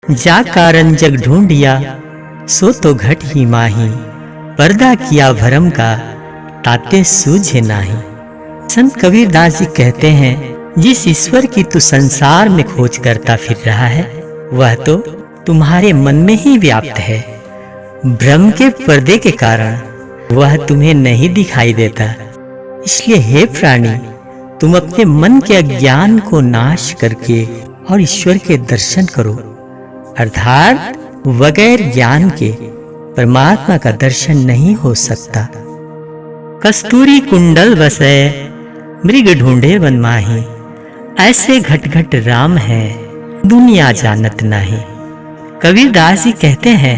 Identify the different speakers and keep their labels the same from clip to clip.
Speaker 1: जा कारण जग ढूंढिया सो तो घट ही माही, पर्दा किया भरम का ताते सूझे नाही। संत कबीरदास जी कहते हैं, जिस ईश्वर की तू संसार में खोज करता फिर रहा है, वह तो तुम्हारे मन में ही व्याप्त है। भ्रम के पर्दे के कारण वह तुम्हें नहीं दिखाई देता। इसलिए हे प्राणी, तुम अपने मन के अज्ञान को नाश करके और ईश्वर के दर्शन करो। अर्थात बगैर ज्ञान के परमात्मा का दर्शन नहीं हो सकता। कस्तूरी कुंडल बसे मृग ढूंढे वन माही, ऐसे घट घट राम है दुनिया जानत नाही। कबीरदास जी कहते हैं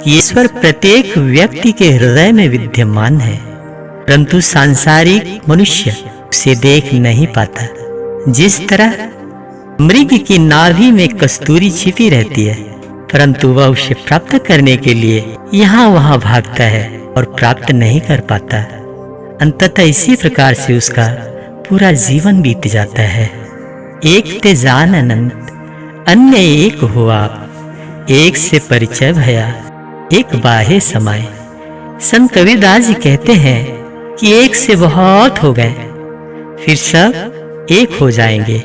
Speaker 1: कि ईश्वर प्रत्येक व्यक्ति के हृदय में विद्यमान है, परंतु सांसारिक मनुष्य उसे देख नहीं पाता। जिस तरह मृग की नाभि में कस्तूरी छिपी रहती है, परंतु वह उसे प्राप्त करने के लिए यहाँ वहाँ भागता है और प्राप्त नहीं कर पाता। अंततः इसी प्रकार से उसका पूरा जीवन बीत जाता है। एक ते जान अनंत अन्य एक हो आप, एक से परिचय भया एक बाहे समाए। संत कबीरदास जी कहते हैं कि एक से बहुत हो गए, फिर सब एक हो जाएंगे।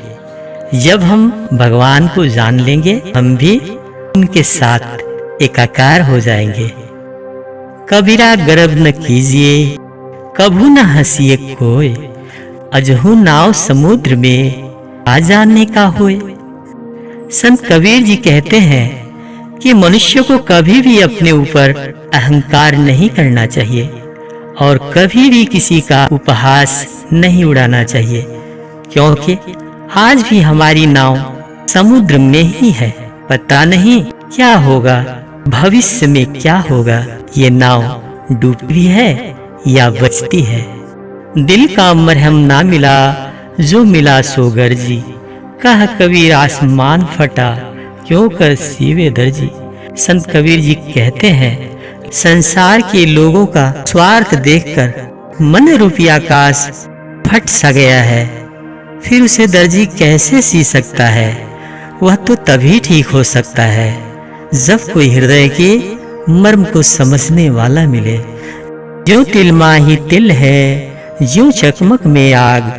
Speaker 1: जब हम भगवान को जान लेंगे, हम भी उनके साथ एकाकार हो जाएंगे। कबीरा गर्व न कीजिए कभू न हंसिए कोय, अजहू नाव समुद्र में आ जाने का होए। संत कबीर जी कहते हैं कि मनुष्य को कभी भी अपने ऊपर अहंकार नहीं करना चाहिए और कभी भी किसी का उपहास नहीं उड़ाना चाहिए, क्योंकि आज भी हमारी नाव समुद्र में ही है। पता नहीं क्या होगा, भविष्य में क्या होगा, ये नाव डूबती है या बचती है। दिल का मरहम ना मिला जो मिला सो गर्जी, कह कबीर आसमान फटा क्यों कर सीवे दर्जी। संत कबीर जी कहते हैं, संसार के लोगों का स्वार्थ देखकर मन रूपी आकाश फट सा गया है, फिर उसे दर्जी कैसे सी सकता है। वह तो तभी ठीक हो सकता है जब कोई हृदय के मर्म को समझने वाला मिले। जो तिल माही तिल है जो चकमक में आग,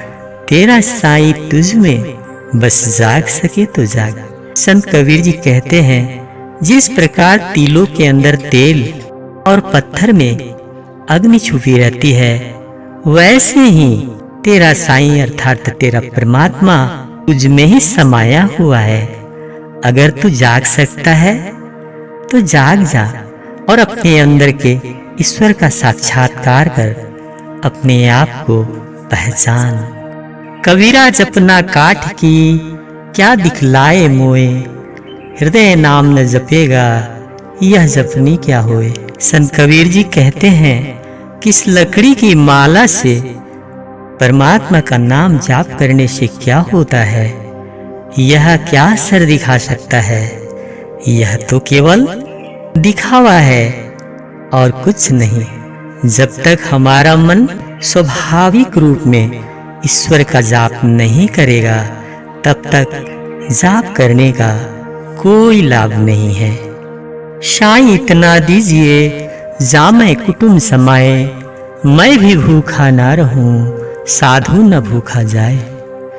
Speaker 1: तेरा साई तुझ में बस जाग सके तो जाग। संत कबीर जी कहते हैं, जिस प्रकार तिलों के अंदर तेल और पत्थर में अग्नि छुपी रहती है, वैसे ही तेरा साईं अर्थात तेरा परमात्मा तुझ में ही समाया हुआ है। अगर तू जाग सकता है तो जाग जा और अपने अंदर के ईश्वर का साक्षात्कार कर अपने आप को पहचान। कबीरा जपना काठ की क्या दिखलाए मोए, हृदय नाम न जपेगा यह जपनी क्या होए। संत कबीर जी कहते हैं कि इस लकड़ी की माला से परमात्मा का नाम जाप करने से क्या होता है, यह क्या असर दिखा सकता है। यह तो केवल दिखावा है और कुछ नहीं। जब तक हमारा मन स्वाभाविक रूप में ईश्वर का जाप नहीं करेगा, तब तक जाप करने का कोई लाभ नहीं है। साईं इतना दीजिए जामे कुटुंब समाए, मैं भी भूखा ना रहूं साधु न भूखा जाए।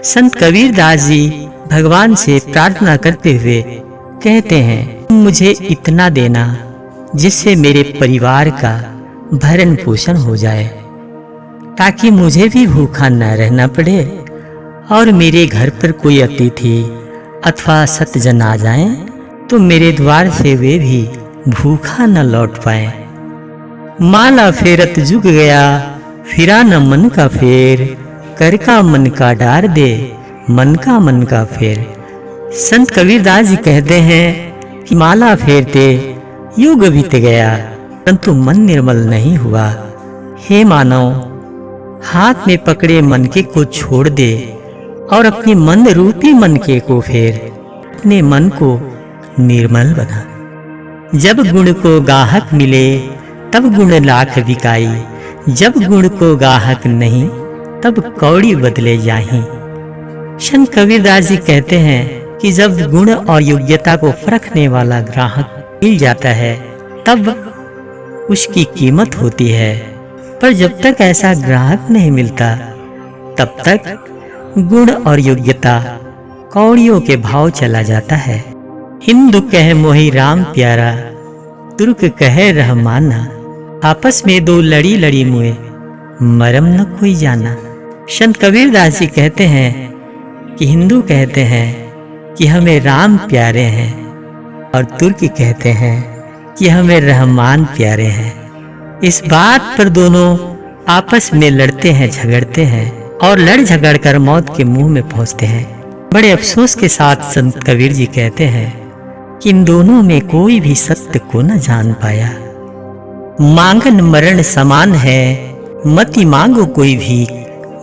Speaker 1: संत कबीरदास जी भगवान से प्रार्थना करते हुए कहते हैं, मुझे इतना देना जिससे मेरे परिवार का भरण पोषण हो जाए, ताकि मुझे भी भूखा न रहना पड़े और मेरे घर पर कोई अतिथि अथवा सतजन आ जाएं तो मेरे द्वार से वे भी भूखा न लौट पाए। माला फेरत झुक गया फिरा न मन का फेर, कर का मन का डार दे मन का फेर। संत कबीरदास जी कहते हैं कि माला फेरते युग बीत गया परंतु मन निर्मल नहीं हुआ। हे मानव, हाथ में पकड़े मनके को छोड़ दे और अपने मन रूपी मनके को फेर, अपने मन को निर्मल बना। जब गुण को गाहक मिले तब गुण लाख बिकाई, जब गुण को गाहक नहीं तब कौड़ी बदले जाही। संत कबीरदास जी कहते हैं कि जब गुण और योग्यता को परखने वाला ग्राहक मिल जाता है तब उसकी कीमत होती है, पर जब तक ऐसा ग्राहक नहीं मिलता तब तक गुण और योग्यता कौड़ियों के भाव चला जाता है। हिंदू कहे मोहि राम प्यारा, तुर्क कहे रहमाना, आपस में दो लड़ी लड़ी मुए, मरम न कोई जाना। संत कबीरदास जी कहते हैं कि हिंदू कहते हैं कि हमें राम प्यारे हैं और तुर्क कहते हैं कि हमें रहमान प्यारे हैं। इस बात पर दोनों आपस में लड़ते हैं, झगड़ते हैं और लड़ झगड़ कर मौत के मुंह में पहुंचते हैं। बड़े अफसोस के साथ संत कबीर जी कहते हैं कि इन दोनों में कोई भी सत्य को न जान पाया। मांगन मरण समान है, मति मांगो कोई भी,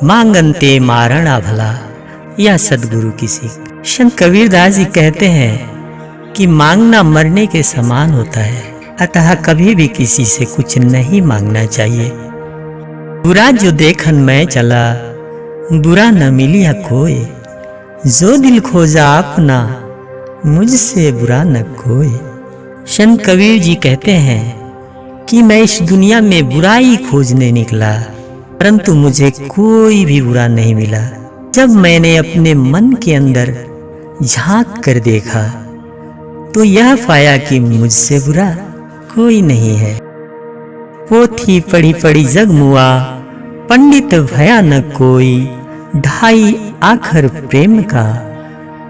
Speaker 1: मांगन ते मारणा भला, यह सदगुरु की सीख। संत कबीरदास जी कहते हैं कि मांगना मरने के समान होता है, अतः कभी भी किसी से कुछ नहीं मांगना चाहिए। बुरा जो देखन मैं चला, बुरा न मिलिया कोई, जो दिल खोजा अपना, मुझसे बुरा न कोई। संत कबीर जी कहते हैं कि मैं इस दुनिया में बुराई खोजने निकला, परंतु मुझे कोई भी बुरा नहीं मिला। जब मैंने अपने मन के अंदर झांक कर देखा तो यह पाया कि मुझसे बुरा कोई नहीं है। पोथी पढ़ी पढ़ी जग मुआ, पंडित भया न कोई, ढाई आखर प्रेम का,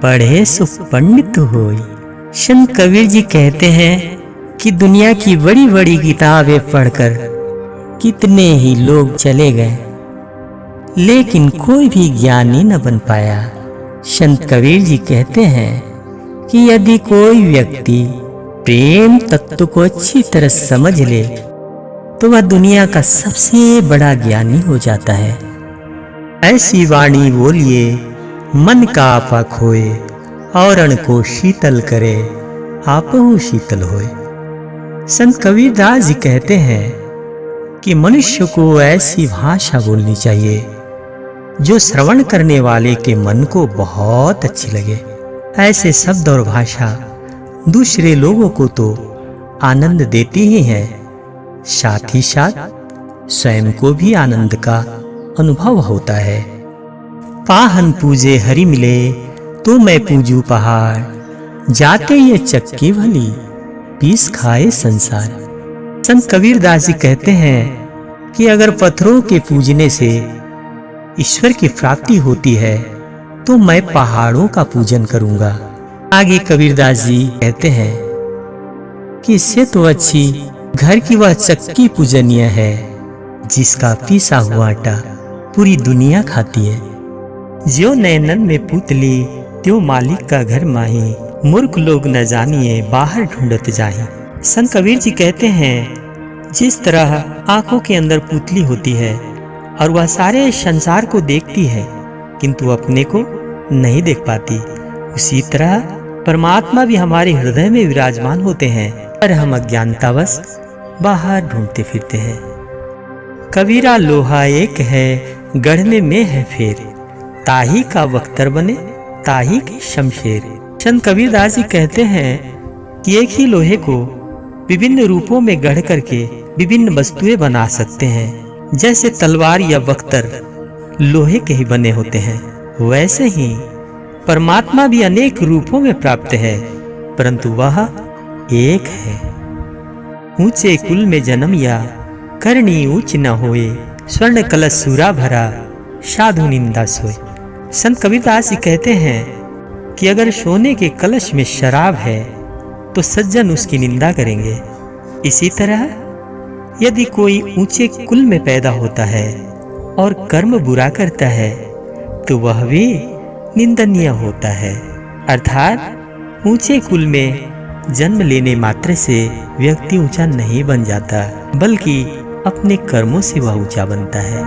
Speaker 1: पढ़े सो पंडित होई। संत कबीर जी कहते हैं कि दुनिया की बड़ी बड़ी किताबें पढ़कर कितने ही लोग चले गए, लेकिन कोई भी ज्ञानी न बन पाया। संत कबीर जी कहते हैं कि यदि कोई व्यक्ति प्रेम तत्व को अच्छी तरह समझ ले तो वह दुनिया का सबसे बड़ा ज्ञानी हो जाता है। ऐसी वाणी बोलिए मन का आपा खोए, औरण को शीतल करे, आपहु शीतल होए। संत कबीरदास जी कहते हैं कि मनुष्य को ऐसी भाषा बोलनी चाहिए जो श्रवण करने वाले के मन को बहुत अच्छी लगे। ऐसे शब्द और भाषा दूसरे लोगों को तो आनंद देती ही है, साथ ही साथ स्वयं को भी आनंद का अनुभव होता है। पाहन पूजे हरि मिले तो मैं पूजू पहाड़, जाते ये चक्की भली पीस खाए संसार। संत कबीरदास जी कहते हैं कि अगर पत्थरों के पूजने से ईश्वर की प्राप्ति होती है तो मैं पहाड़ों का पूजन करूंगा। आगे कबीरदास जी कहते हैं कि इससे तो अच्छी घर की वह चक्की पूजनीय है जिसका पीसा हुआ आटा पूरी दुनिया खाती है। ज्यो नैनन में पुतली त्यो मालिक का घर माही, मूर्ख लोग न जानिए बाहर ढूंढत जाही। संत कबीर जी कहते हैं जिस तरह आंखों के अंदर पुतली होती है और वह सारे संसार को देखती है किंतु अपने को नहीं देख पाती, उसी तरह परमात्मा भी हमारे हृदय में विराजमान होते हैं पर हम अज्ञानतावश बाहर ढूंढते फिरते हैं। कबीरा लोहा एक है गढ़ने में है फेर, ताही का बख्तर बने ताही की शमशेर। संत कबीरदास जी कहते हैं कि एक ही लोहे को विभिन्न रूपों में गढ़ करके विभिन्न वस्तुएं बना सकते हैं। जैसे तलवार या बख्तर लोहे के ही बने होते हैं, वैसे ही परमात्मा भी अनेक रूपों में प्राप्त है परंतु वह एक है। ऊंचे कुल में जन्म या करनी ऊंच न होए, स्वर्ण कलश सूरा भरा साधु निंदा सोए। संत कबीरदास जी कहते हैं कि अगर सोने के कलश में शराब है तो सज्जन उसकी निंदा करेंगे। इसी तरह यदि कोई ऊंचे कुल में पैदा होता है और कर्म बुरा करता है तो वह भी निंदनीय होता है। अर्थात ऊंचे कुल में जन्म लेने मात्र से व्यक्ति ऊंचा नहीं बन जाता बल्कि अपने कर्मों से वह ऊंचा बनता है।